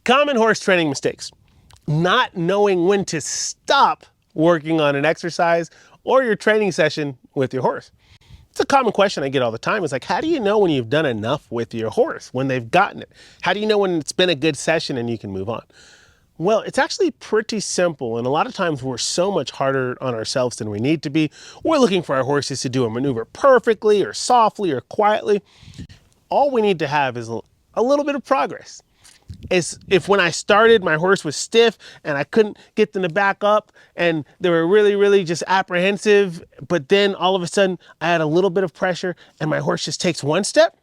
Common horse training mistakes. Not knowing when to stop working on an exercise or your training session with your horse. It's a common question I get all the time. It's like, how do you know when you've done enough with your horse, when they've gotten it? How do you know when it's been a good session and you can move on? Well, it's actually pretty simple, and a lot of times we're so much harder on ourselves than we need to be. We're looking for our horses to do a maneuver perfectly or softly or quietly. All we need to have is a little bit of progress. Is if when I started, my horse was stiff and I couldn't get them to back up and they were really just apprehensive, but then all of a sudden I had a little bit of pressure and my horse just takes one step,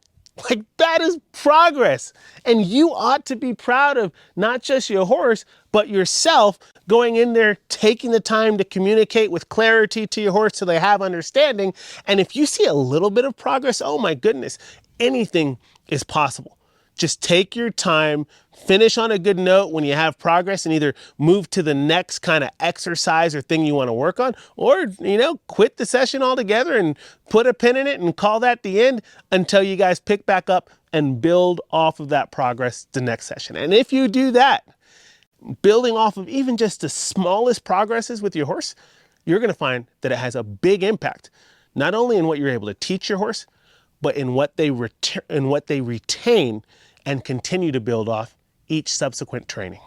like that is progress. And you ought to be proud of not just your horse, but yourself going in there, taking the time to communicate with clarity to your horse so they have understanding. And if you see a little bit of progress, oh my goodness, anything is possible. Just take your time, finish on a good note when you have progress, and either move to the next kind of exercise or thing you want to work on, or, quit the session altogether and put a pin in it and call that the end until you guys pick back up and build off of that progress the next session. And if you do that, building off of even just the smallest progresses with your horse, you're going to find that it has a big impact, not only in what you're able to teach your horse, but in what they retain and continue to build off each subsequent training.